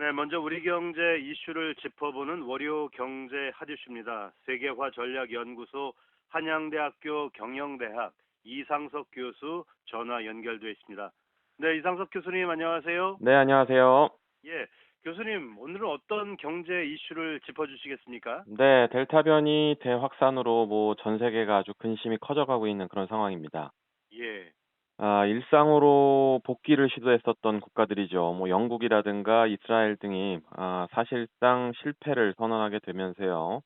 네, 먼저 우리 경제 이슈를 짚어보는 월요 경제 핫이슈입니다. 세계화전략연구소 한양대학교 경영대학 이상석 교수 전화 연결돼 있습니다. 네, 이상석 교수님 안녕하세요. 네, 안녕하세요. 예, 교수님 오늘은 어떤 경제 이슈를 짚어주시겠습니까? 네, 델타 변이 대확산으로 전 세계가 아주 근심이 커져가고 있는 그런 상황입니다. 예, 일상으로 복귀를 시도했었던 국가들이죠. 영국이라든가 이스라엘 등이 사실상 실패를 선언하게 되면서요.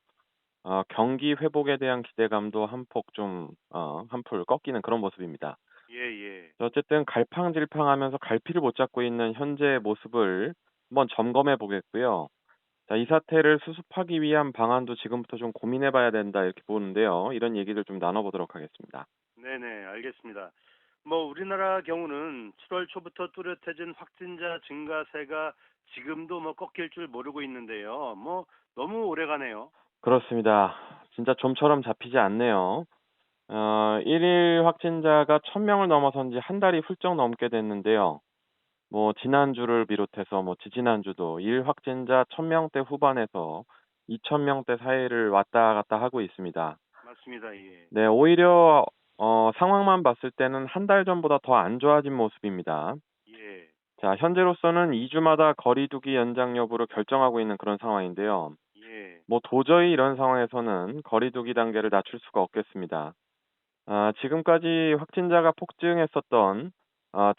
경기 회복에 대한 기대감도 한풀 꺾이는 그런 모습입니다. 예, 예. 어쨌든 갈팡질팡하면서 갈피를 못 잡고 있는 현재의 모습을 한번 점검해 보겠고요. 자, 이 사태를 수습하기 위한 방안도 지금부터 좀 고민해 봐야 된다 이렇게 보는데요. 이런 얘기들 좀 나눠 보도록 하겠습니다. 네네, 알겠습니다. 우리나라 경우는 7월 초부터 뚜렷해진 확진자 증가세가 지금도 꺾일 줄 모르고 있는데요. 너무 오래가네요. 그렇습니다. 진짜 좀처럼 잡히지 않네요. 1일 확진자가 1000명을 넘어선 지 한 달이 훌쩍 넘게 됐는데요. 지난주를 비롯해서 지지난주도 일 확진자 1000명대 후반에서 2000명대 사이를 왔다 갔다 하고 있습니다. 맞습니다. 예. 네, 오히려 상황만 봤을 때는 한 달 전보다 더 안 좋아진 모습입니다. 예. 자, 현재로서는 2주마다 거리 두기 연장 여부를 결정하고 있는 그런 상황인데요. 예. 도저히 이런 상황에서는 거리 두기 단계를 낮출 수가 없겠습니다. 지금까지 확진자가 폭증했었던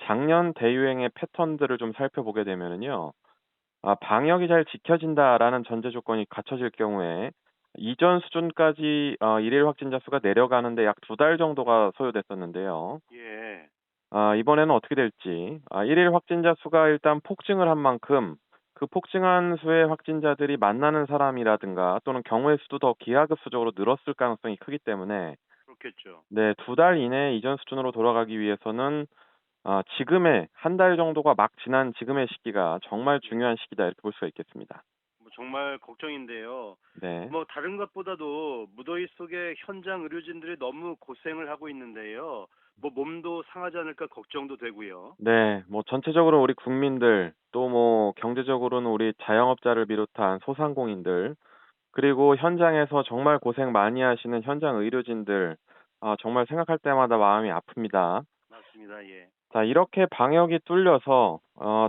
작년 대유행의 패턴들을 좀 살펴보게 되면은요. 방역이 잘 지켜진다라는 전제 조건이 갖춰질 경우에 이전 수준까지 일일 확진자 수가 내려가는데 약 2달 정도가 소요됐었는데요. 예. 이번에는 어떻게 될지. 일일 확진자 수가 일단 폭증을 한 만큼 그 폭증한 수의 확진자들이 만나는 사람이라든가 또는 경우의 수도 더 기하급수적으로 늘었을 가능성이 크기 때문에 그렇겠죠. 네, 2달 이내에 이전 수준으로 돌아가기 위해서는 지금의 한 달 정도가 막 지난 지금의 시기가 정말 예. 중요한 시기다 이렇게 볼 수가 있겠습니다. 정말 걱정인데요. 네. 다른 것보다도 무더위 속에 현장 의료진들이 너무 고생을 하고 있는데요. 몸도 상하지 않을까 걱정도 되고요. 네. 전체적으로 우리 국민들 또 경제적으로는 우리 자영업자를 비롯한 소상공인들 그리고 현장에서 정말 고생 많이 하시는 현장 의료진들 정말 생각할 때마다 마음이 아픕니다. 맞습니다. 예. 자, 이렇게 방역이 뚫려서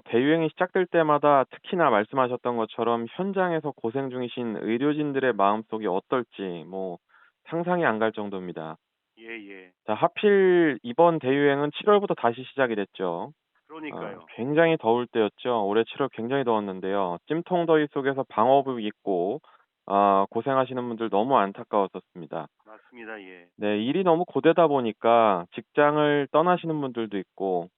대유행이 시작될 때마다 특히나 말씀하셨던 것처럼 현장에서 고생 중이신 의료진들의 마음속이 어떨지 상상이 안 갈 정도입니다. 예, 예. 자, 하필 이번 대유행은 7월부터 다시 시작이 됐죠. 그러니까요. 굉장히 더울 때였죠. 올해 7월 굉장히 더웠는데요. 찜통더위 속에서 방호복 입고 고생하시는 분들 너무 안타까웠었습니다. 맞습니다. 예. 네, 일이 너무 고되다 보니까 직장을 떠나시는 분들도 있고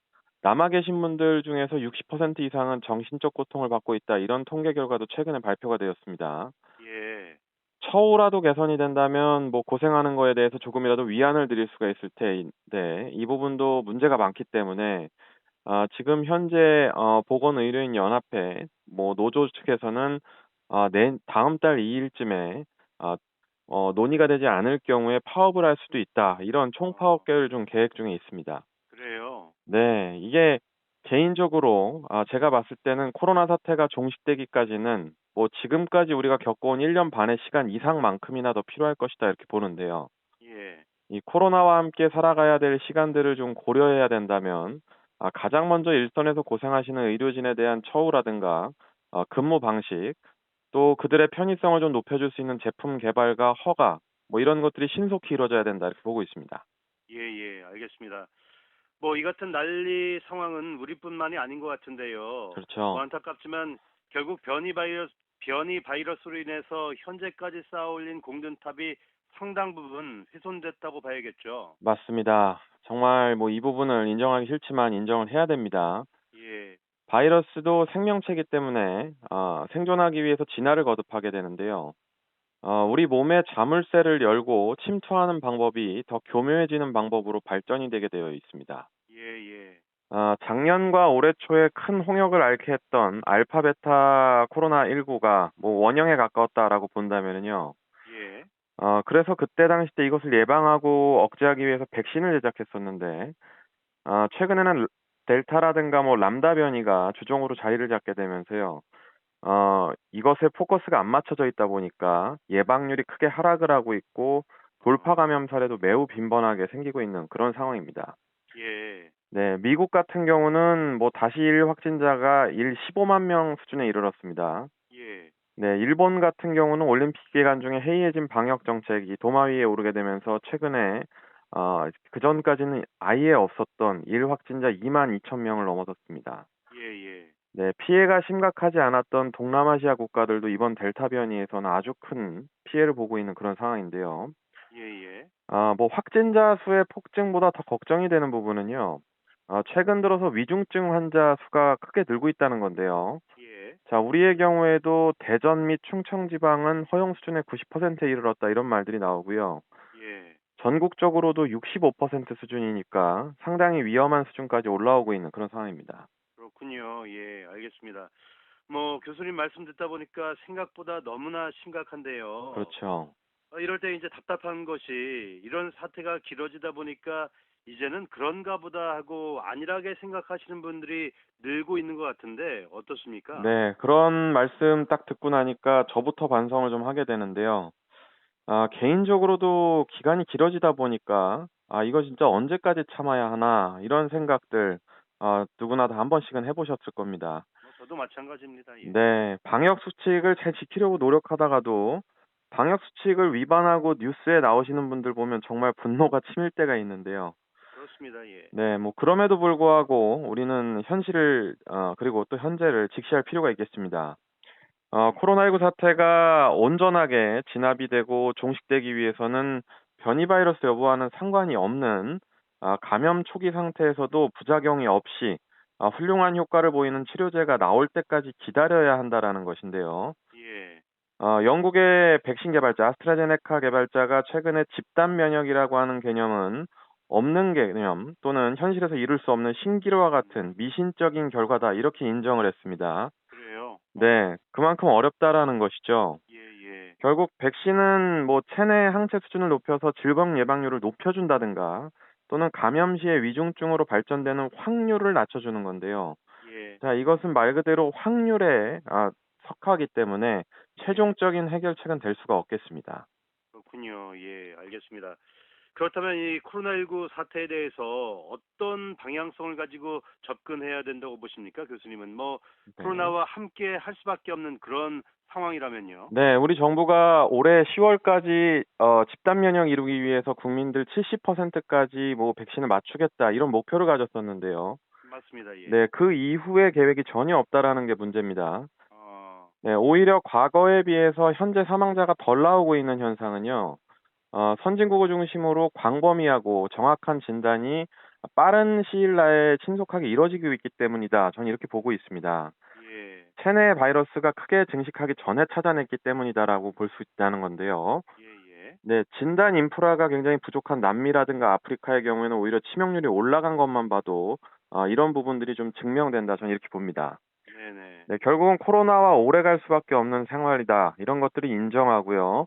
남아 계신 분들 중에서 60% 이상은 정신적 고통을 받고 있다. 이런 통계 결과도 최근에 발표가 되었습니다. 예. 처우라도 개선이 된다면 고생하는 거에 대해서 조금이라도 위안을 드릴 수가 있을 텐데 이 부분도 문제가 많기 때문에 지금 현재 보건의료인 연합회 노조 측에서는 다음 달 2일쯤에 논의가 되지 않을 경우에 파업을 할 수도 있다. 이런 어, 총파업계를 좀 계획 중에 있습니다. 그래요. 네. 이게 개인적으로 제가 봤을 때는 코로나 사태가 종식되기까지는 지금까지 우리가 겪어온 1년 반의 시간 이상만큼이나 더 필요할 것이다 이렇게 보는데요. 예. 이 코로나와 함께 살아가야 될 시간들을 좀 고려해야 된다면 가장 먼저 일선에서 고생하시는 의료진에 대한 처우라든가 근무 방식 또 그들의 편의성을 좀 높여줄 수 있는 제품 개발과 허가 이런 것들이 신속히 이루어져야 된다 이렇게 보고 있습니다. 예, 예. 알겠습니다. 이 같은 난리 상황은 우리뿐만이 아닌 것 같은데요. 그렇죠. 안타깝지만 결국 변이 바이러스로 인해서 현재까지 쌓아올린 공든탑이 상당 부분 훼손됐다고 봐야겠죠. 맞습니다. 정말 이 부분을 인정하기 싫지만 인정을 해야 됩니다. 예. 바이러스도 생명체이기 때문에 생존하기 위해서 진화를 거듭하게 되는데요. 우리 몸의 자물쇠를 열고 침투하는 방법이 더 교묘해지는 방법으로 발전이 되게 되어 있습니다. 예, 예. 작년과 올해 초에 큰 홍역을 앓게 했던 알파 베타 코로나19가 원형에 가까웠다라고 본다면은요. 예. 그래서 그때 당시 때 이것을 예방하고 억제하기 위해서 백신을 제작했었는데 최근에는 델타라든가 람다 변이가 주종으로 자리를 잡게 되면서요. 이것에 포커스가 안 맞춰져 있다 보니까 예방률이 크게 하락을 하고 있고 돌파 감염 사례도 매우 빈번하게 생기고 있는 그런 상황입니다. 예. 네, 미국 같은 경우는 뭐 다시 일 확진자가 일 15만 명 수준에 이르렀습니다. 예. 네, 일본 같은 경우는 올림픽 기간 중에 해이해진 방역 정책이 도마 위에 오르게 되면서 최근에 그 전까지는 아예 없었던 일 확진자 2만 2천 명을 넘어섰습니다. 예예. 네, 피해가 심각하지 않았던 동남아시아 국가들도 이번 델타 변이에서는 아주 큰 피해를 보고 있는 그런 상황인데요. 예예. 뭐 확진자 수의 폭증보다 더 걱정이 되는 부분은요. 최근 들어서 위중증 환자 수가 크게 늘고 있다는 건데요. 예. 자, 우리의 경우에도 대전 및 충청 지방은 허용 수준의 90%에 이르렀다 이런 말들이 나오고요. 예. 전국적으로도 65% 수준이니까 상당히 위험한 수준까지 올라오고 있는 그런 상황입니다. 그렇군요. 예, 알겠습니다. 뭐 교수님 말씀 듣다 보니까 생각보다 너무나 심각한데요. 그렇죠. 이럴 때 이제 답답한 것이 이런 사태가 길어지다 보니까 이제는 그런가 보다 하고 안일하게 생각하시는 분들이 늘고 있는 것 같은데 어떻습니까? 네, 그런 말씀 딱 듣고 나니까 저부터 반성을 좀 하게 되는데요. 개인적으로도 기간이 길어지다 보니까 이거 진짜 언제까지 참아야 하나 이런 생각들 누구나 다 한 번씩은 해보셨을 겁니다. 저도 마찬가지입니다. 예. 네, 방역 수칙을 잘 지키려고 노력하다가도 방역 수칙을 위반하고 뉴스에 나오시는 분들 보면 정말 분노가 치밀 때가 있는데요. 그렇습니다. 예. 네, 뭐 그럼에도 불구하고 우리는 현실을 그리고 또 현재를 직시할 필요가 있겠습니다. 코로나19 사태가 온전하게 진압이 되고 종식되기 위해서는 변이 바이러스 여부와는 상관이 없는 감염 초기 상태에서도 부작용이 없이 훌륭한 효과를 보이는 치료제가 나올 때까지 기다려야 한다라는 것인데요. 예. 영국의 백신 개발자 아스트라제네카 개발자가 최근에 집단 면역이라고 하는 개념은 없는 개념 또는 현실에서 이룰 수 없는 신기루와 같은 미신적인 결과다 이렇게 인정을 했습니다. 그래요. 네, 그만큼 어렵다라는 것이죠. 예, 예. 결국 백신은 뭐 체내 항체 수준을 높여서 질병 예방률을 높여준다든가 또는 감염 시에 위중증으로 발전되는 확률을 낮춰주는 건데요. 예. 자, 이것은 말 그대로 확률에 석하기 때문에 예. 최종적인 해결책은 될 수가 없겠습니다. 그렇군요. 예, 알겠습니다. 그렇다면 이 코로나19 사태에 대해서 어떤 방향성을 가지고 접근해야 된다고 보십니까, 교수님은? 뭐 네. 코로나와 함께 할 수밖에 없는 그런 상황이라면요. 네, 우리 정부가 올해 10월까지 집단 면역 이루기 위해서 국민들 70%까지 뭐 백신을 맞추겠다 이런 목표를 가졌었는데요. 맞습니다. 예. 네, 그 이후에 계획이 전혀 없다라는 게 문제입니다. 어, 네, 오히려 과거에 비해서 현재 사망자가 덜 나오고 있는 현상은요. 선진국을 중심으로 광범위하고 정확한 진단이 빠른 시일 내에 신속하게 이루어지고 있기 때문이다. 저는 이렇게 보고 있습니다. 예. 체내 바이러스가 크게 증식하기 전에 찾아냈기 때문이다라고 볼 수 있다는 건데요. 예, 예. 네, 진단 인프라가 굉장히 부족한 남미라든가 아프리카의 경우에는 오히려 치명률이 올라간 것만 봐도 이런 부분들이 좀 증명된다. 저는 이렇게 봅니다. 네, 네. 네, 결국은 코로나와 오래 갈 수밖에 없는 생활이다. 이런 것들이 인정하고요.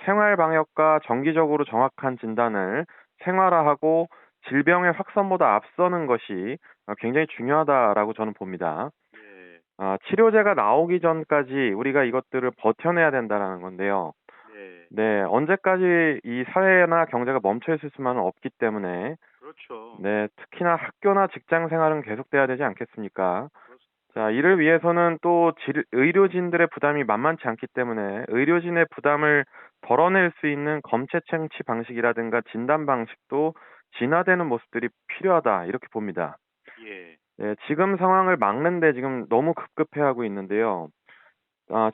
생활 방역과 정기적으로 정확한 진단을 생활화하고 질병의 확산보다 앞서는 것이 굉장히 중요하다라고 저는 봅니다. 예. 치료제가 나오기 전까지 우리가 이것들을 버텨내야 된다라는 건데요. 네. 네, 언제까지 이 사회나 경제가 멈춰 있을 수만은 없기 때문에 그렇죠. 네, 특히나 학교나 직장 생활은 계속돼야 되지 않겠습니까? 그렇습니다. 자, 이를 위해서는 또 의료진들의 부담이 만만치 않기 때문에 의료진의 부담을 덜어낼 수 있는 검체청치 방식이라든가 진단 방식도 진화되는 모습들이 필요하다 이렇게 봅니다. 예. 네, 지금 상황을 막는데 지금 너무 급급해하고 있는데요.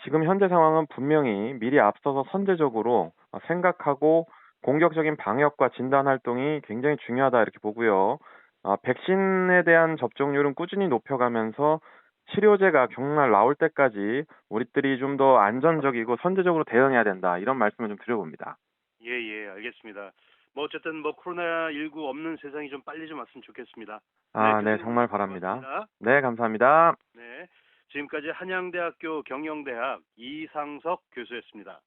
지금 현재 상황은 분명히 미리 앞서서 선제적으로 생각하고 공격적인 방역과 진단 활동이 굉장히 중요하다 이렇게 보고요. 백신에 대한 접종률은 꾸준히 높여가면서 치료제가 경날 나올 때까지 우리들이 좀 더 안전적이고 선제적으로 대응해야 된다 이런 말씀을 좀 드려봅니다. 예, 예, 알겠습니다. 뭐 어쨌든 뭐 코로나19 없는 세상이 좀 빨리 좀 왔으면 좋겠습니다. 네, 네, 교수님 오늘 정말 바랍니다. 고맙습니다. 네, 감사합니다. 네. 지금까지 한양대학교 경영대학 이상석 교수였습니다.